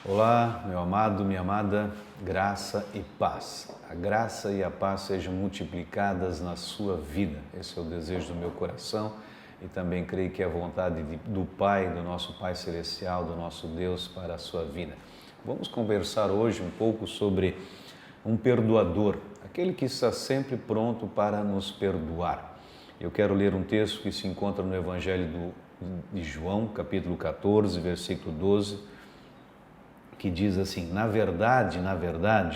Olá, meu amado, minha amada, graça e paz. A graça e a paz sejam multiplicadas na sua vida. Esse é o desejo do meu coração e também creio que é a vontade do Pai, do nosso Pai Celestial, do nosso Deus para a sua vida. Vamos conversar hoje um pouco sobre um perdoador, aquele que está sempre pronto para nos perdoar. Eu quero ler um texto que se encontra no Evangelho de João, capítulo 14, versículo 12, que diz assim: na verdade,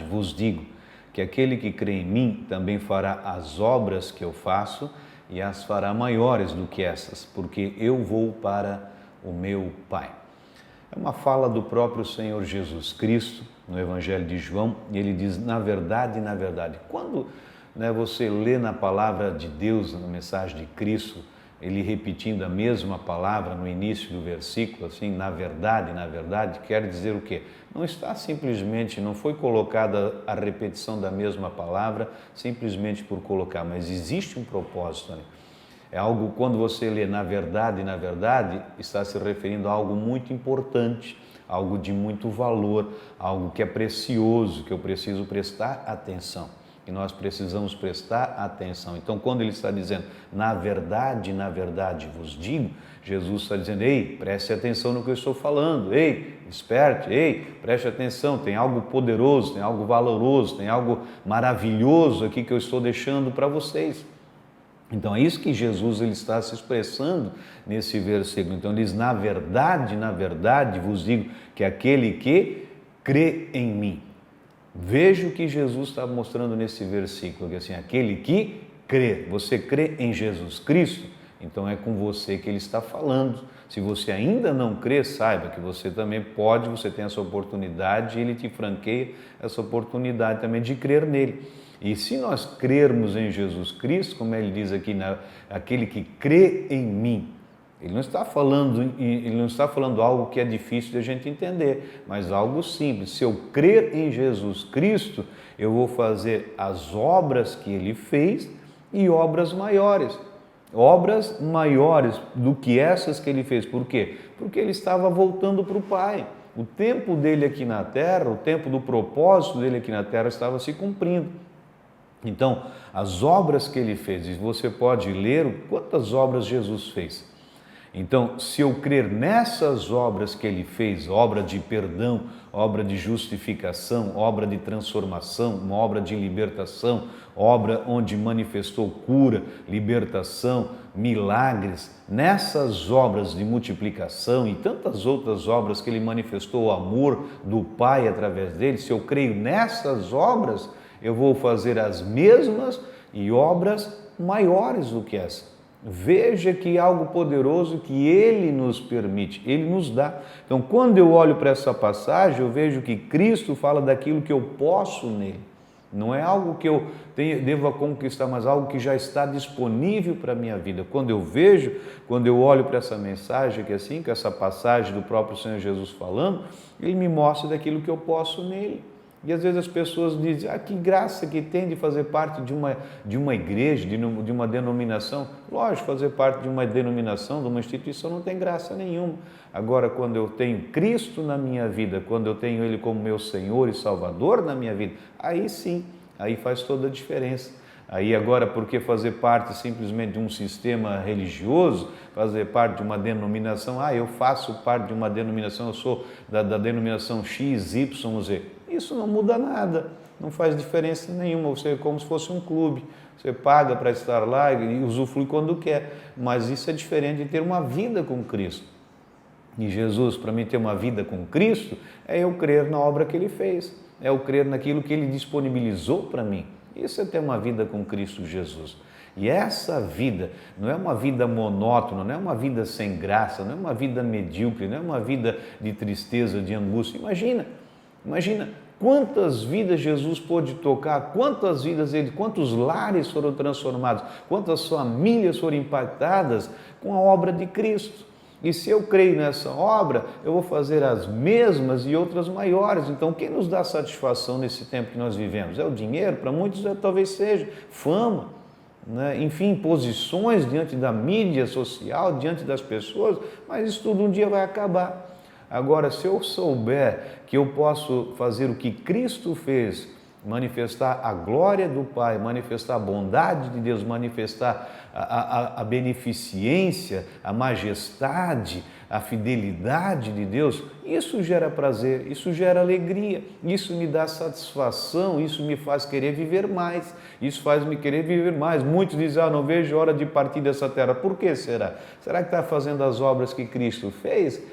vos digo que aquele que crê em mim também fará as obras que eu faço e as fará maiores do que essas, porque eu vou para o meu Pai. É uma fala do próprio Senhor Jesus Cristo no Evangelho de João, e ele diz: na verdade, Quando você lê na palavra de Deus, na mensagem de Cristo, ele repetindo a mesma palavra no início do versículo, assim, na verdade, quer dizer o quê? Não está simplesmente, não foi colocada a repetição da mesma palavra simplesmente por colocar, mas existe um propósito ali. É algo, quando você lê na verdade, está se referindo a algo muito importante, algo de muito valor, algo que é precioso, que eu preciso prestar atenção. E nós precisamos prestar atenção. Então, quando ele está dizendo, na verdade vos digo, Jesus está dizendo, ei, preste atenção no que eu estou falando, ei, desperte, ei, preste atenção, tem algo poderoso, tem algo valoroso, tem algo maravilhoso aqui que eu estou deixando para vocês. Então, é isso que Jesus ele está se expressando nesse versículo. Então, ele diz, na verdade vos digo que aquele que crê em mim. Veja o que Jesus está mostrando nesse versículo, que assim, aquele que crê, você crê em Jesus Cristo, então é com você que ele está falando. Se você ainda não crê, saiba que você também pode, você tem essa oportunidade, ele te franqueia essa oportunidade também de crer nele. E se nós crermos em Jesus Cristo, como ele diz aqui, aquele que crê em mim, ele não está falando algo que é difícil de a gente entender, mas algo simples. Se eu crer em Jesus Cristo, eu vou fazer as obras que ele fez e obras maiores. Obras maiores do que essas que ele fez. Por quê? Porque ele estava voltando para o Pai. O tempo dele aqui na terra, o tempo do propósito dele aqui na terra estava se cumprindo. Então, as obras que ele fez, e você pode ler quantas obras Jesus fez. Então, se eu crer nessas obras que ele fez, obra de perdão, obra de justificação, obra de transformação, uma obra de libertação, obra onde manifestou cura, libertação, milagres, nessas obras de multiplicação e tantas outras obras que ele manifestou o amor do Pai através dele, se eu creio nessas obras, eu vou fazer as mesmas e obras maiores do que essa. Veja que algo poderoso que ele nos permite, ele nos dá. Então, quando eu olho para essa passagem, eu vejo que Cristo fala daquilo que eu posso nele. Não é algo que eu devo conquistar, mas algo que já está disponível para a minha vida. Quando eu olho para essa mensagem, que assim, com essa passagem do próprio Senhor Jesus falando, ele me mostra daquilo que eu posso nele. E às vezes as pessoas dizem, que graça que tem de fazer parte de uma igreja, de uma denominação. Lógico, fazer parte de uma denominação, de uma instituição não tem graça nenhuma. Agora, quando eu tenho Cristo na minha vida, quando eu tenho Ele como meu Senhor e Salvador na minha vida, aí sim, aí faz toda a diferença. Aí agora, porque fazer parte simplesmente de um sistema religioso, fazer parte de uma denominação, eu faço parte de uma denominação, eu sou da denominação X, Y, Z. Isso não muda nada, não faz diferença nenhuma, você é como se fosse um clube, você paga para estar lá e usufrui quando quer, mas isso é diferente de ter uma vida com Cristo. E Jesus, para mim ter uma vida com Cristo, é eu crer na obra que Ele fez, é eu crer naquilo que Ele disponibilizou para mim. Isso é ter uma vida com Cristo Jesus. E essa vida não é uma vida monótona, não é uma vida sem graça, não é uma vida medíocre, não é uma vida de tristeza, de angústia. Imagina quantas vidas Jesus pôde tocar, quantos lares foram transformados, quantas famílias foram impactadas com a obra de Cristo. E se eu creio nessa obra, eu vou fazer as mesmas e outras maiores. Então, quem nos dá satisfação nesse tempo que nós vivemos? É o dinheiro? Para muitos talvez seja fama, né? Enfim, posições diante da mídia social, diante das pessoas, mas isso tudo um dia vai acabar. Agora, se eu souber que eu posso fazer o que Cristo fez, manifestar a glória do Pai, manifestar a bondade de Deus, manifestar a beneficência, a majestade, a fidelidade de Deus, isso gera prazer, isso gera alegria, isso me dá satisfação, isso me faz querer viver mais, isso faz me querer viver mais. Muitos dizem, não vejo hora de partir dessa terra. Por que será? Será que está fazendo as obras que Cristo fez?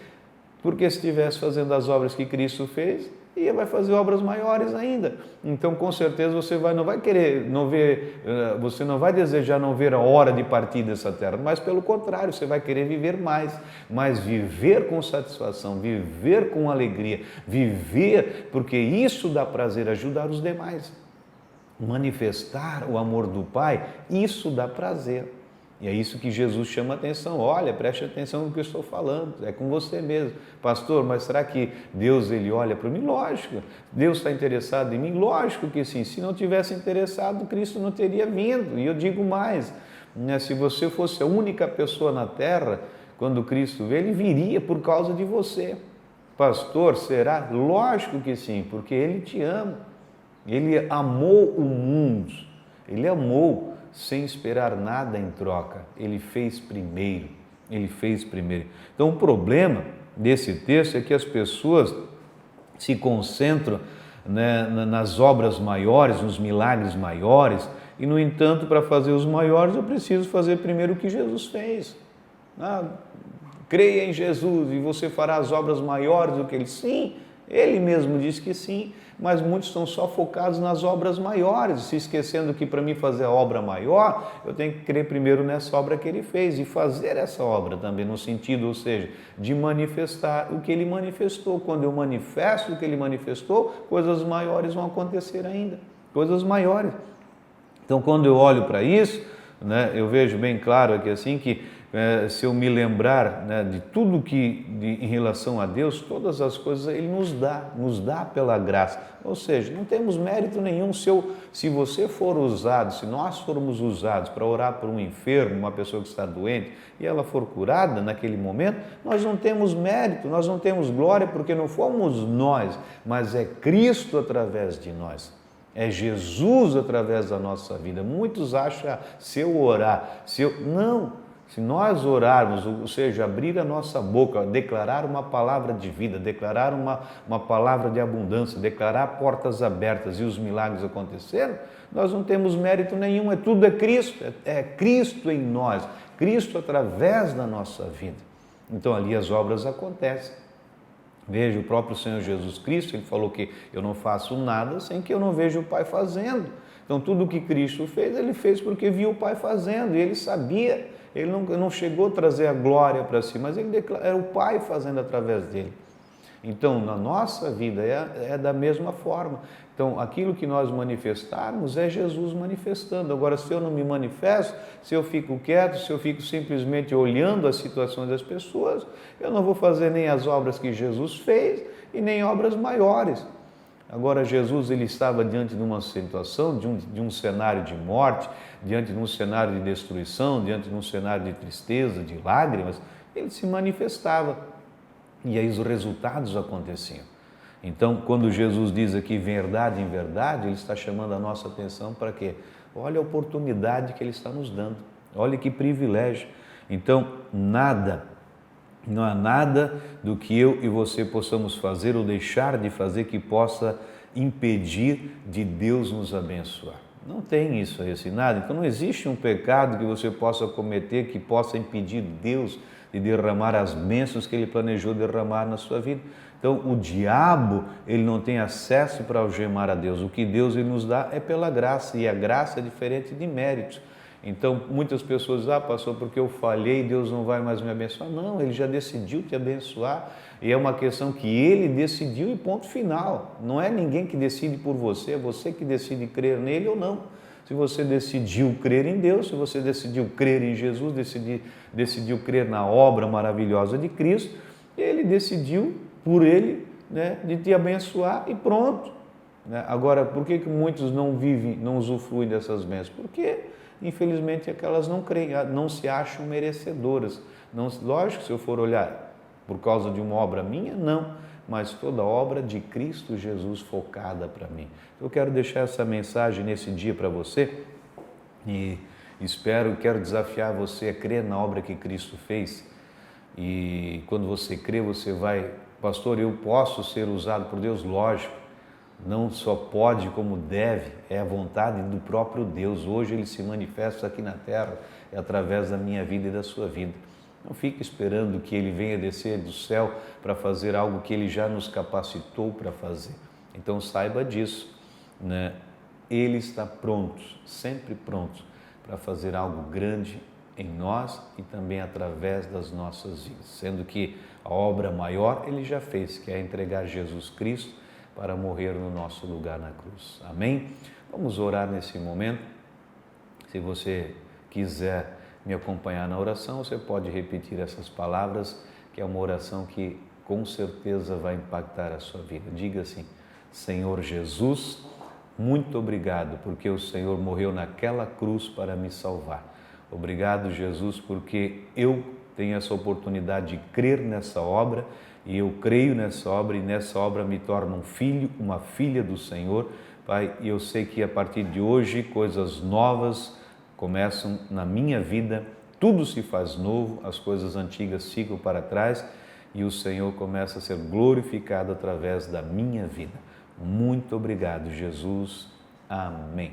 Porque se estivesse fazendo as obras que Cristo fez, vai fazer obras maiores ainda. Então, com certeza, você não vai querer não ver, você não vai desejar não ver a hora de partir dessa terra, mas pelo contrário, você vai querer viver mais, mas viver com satisfação, viver com alegria, viver, porque isso dá prazer, ajudar os demais. Manifestar o amor do Pai, isso dá prazer. E é isso que Jesus chama a atenção. Olha, preste atenção no que eu estou falando, é com você mesmo. Pastor, mas será que Deus ele olha para mim? Lógico. Deus está interessado em mim? Lógico que sim. Se não tivesse interessado, Cristo não teria vindo. E eu digo mais, né? Se você fosse a única pessoa na terra, quando Cristo veio, ele viria por causa de você. Pastor, será? Lógico que sim, porque ele te ama. Ele amou o mundo, ele amou sem esperar nada em troca. Ele fez primeiro, Então, o problema desse texto é que as pessoas se concentram, né, nas obras maiores, nos milagres maiores, e, no entanto, para fazer os maiores, eu preciso fazer primeiro o que Jesus fez. Creia em Jesus e você fará as obras maiores do que ele. Sim, ele mesmo disse que sim, mas muitos estão só focados nas obras maiores, se esquecendo que para mim fazer a obra maior, eu tenho que crer primeiro nessa obra que ele fez e fazer essa obra também, no sentido, ou seja, de manifestar o que ele manifestou. Quando eu manifesto o que ele manifestou, coisas maiores vão acontecer ainda, coisas maiores. Então, quando eu olho para isso, né, eu vejo bem claro aqui assim que se eu me lembrar, né, de tudo em relação a Deus, todas as coisas Ele nos dá pela graça. Ou seja, não temos mérito nenhum. Se você for usado, se nós formos usados para orar por um enfermo, uma pessoa que está doente, e ela for curada naquele momento, nós não temos mérito, nós não temos glória, porque não fomos nós, mas é Cristo através de nós. É Jesus através da nossa vida. Muitos acham, se eu orar, Não! Se nós orarmos, ou seja, abrir a nossa boca, declarar uma palavra de vida, declarar uma palavra de abundância, declarar portas abertas e os milagres acontecerem, nós não temos mérito nenhum, tudo é Cristo, é Cristo em nós, Cristo através da nossa vida. Então ali as obras acontecem. Veja, o próprio Senhor Jesus Cristo, ele falou que eu não faço nada sem que eu não veja o Pai fazendo. Então tudo o que Cristo fez, ele fez porque viu o Pai fazendo e ele sabia. Ele não chegou a trazer a glória para si, mas era o Pai fazendo através dele. Então, na nossa vida é da mesma forma. Então, aquilo que nós manifestarmos é Jesus manifestando. Agora, se eu não me manifesto, se eu fico quieto, se eu fico simplesmente olhando as situações das pessoas, eu não vou fazer nem as obras que Jesus fez e nem obras maiores. Agora, Jesus ele estava diante de uma situação, de um cenário de morte, diante de um cenário de destruição, diante de um cenário de tristeza, de lágrimas, ele se manifestava e aí os resultados aconteciam. Então, quando Jesus diz aqui verdade em verdade, ele está chamando a nossa atenção para quê? Olha a oportunidade que ele está nos dando, olha que privilégio. Então, não há nada do que eu e você possamos fazer ou deixar de fazer que possa impedir de Deus nos abençoar. Não tem isso aí, assim, nada. Então não existe um pecado que você possa cometer que possa impedir Deus de derramar as bênçãos que Ele planejou derramar na sua vida. Então o diabo, ele não tem acesso para algemar a Deus. O que Deus ele nos dá é pela graça, e a graça é diferente de méritos. Então, muitas pessoas dizem, pastor, porque eu falhei, Deus não vai mais me abençoar. Não, Ele já decidiu te abençoar e é uma questão que Ele decidiu e ponto final. Não é ninguém que decide por você, é você que decide crer nele ou não. Se você decidiu crer em Deus, se você decidiu crer em Jesus, decidiu crer na obra maravilhosa de Cristo, Ele decidiu por Ele, né, de te abençoar e pronto. Agora, por que muitos não vivem, não usufruem dessas bênçãos? Porque infelizmente, é que elas não creem, não se acham merecedoras. Não, lógico, se eu for olhar por causa de uma obra minha? Não, mas toda obra de Cristo Jesus focada para mim. Eu quero deixar essa mensagem nesse dia para você e quero desafiar você a crer na obra que Cristo fez. E quando você crê, você vai, pastor, eu posso ser usado por Deus? Lógico, não só pode como deve, é a vontade do próprio Deus. Hoje Ele se manifesta aqui na terra, é através da minha vida e da sua vida. Não fique esperando que Ele venha descer do céu para fazer algo que Ele já nos capacitou para fazer. Então saiba disso, né? Ele está pronto, sempre pronto, para fazer algo grande em nós e também através das nossas vidas. Sendo que a obra maior Ele já fez, que é entregar Jesus Cristo para morrer no nosso lugar na cruz. Amém? Vamos orar nesse momento. Se você quiser me acompanhar na oração, você pode repetir essas palavras, que é uma oração que com certeza vai impactar a sua vida. Diga assim: Senhor Jesus, muito obrigado porque o Senhor morreu naquela cruz para me salvar. Obrigado, Jesus, porque eu tenho essa oportunidade de crer nessa obra e eu creio nessa obra e nessa obra me torno um filho, uma filha do Senhor. Pai, e eu sei que a partir de hoje coisas novas começam na minha vida, tudo se faz novo, as coisas antigas ficam para trás e o Senhor começa a ser glorificado através da minha vida. Muito obrigado, Jesus. Amém.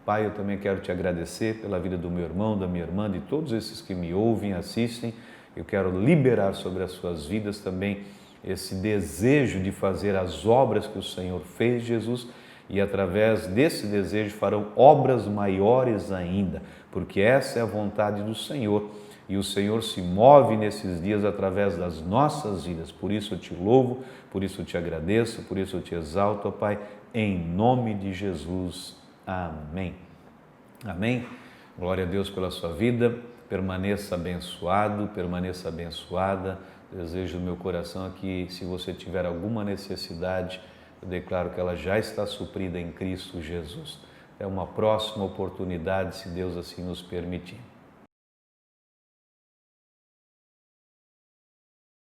Pai, eu também quero te agradecer pela vida do meu irmão, da minha irmã, de todos esses que me ouvem, assistem. Eu quero liberar sobre as suas vidas também esse desejo de fazer as obras que o Senhor fez, Jesus, e através desse desejo farão obras maiores ainda, porque essa é a vontade do Senhor e o Senhor se move nesses dias através das nossas vidas. Por isso eu te louvo, por isso eu te agradeço, por isso eu te exalto, ó Pai, em nome de Jesus. Amém. Amém. Glória a Deus pela sua vida. Permaneça abençoado, permaneça abençoada. Desejo do meu coração é que, se você tiver alguma necessidade, eu declaro que ela já está suprida em Cristo Jesus. É uma próxima oportunidade, se Deus assim nos permitir.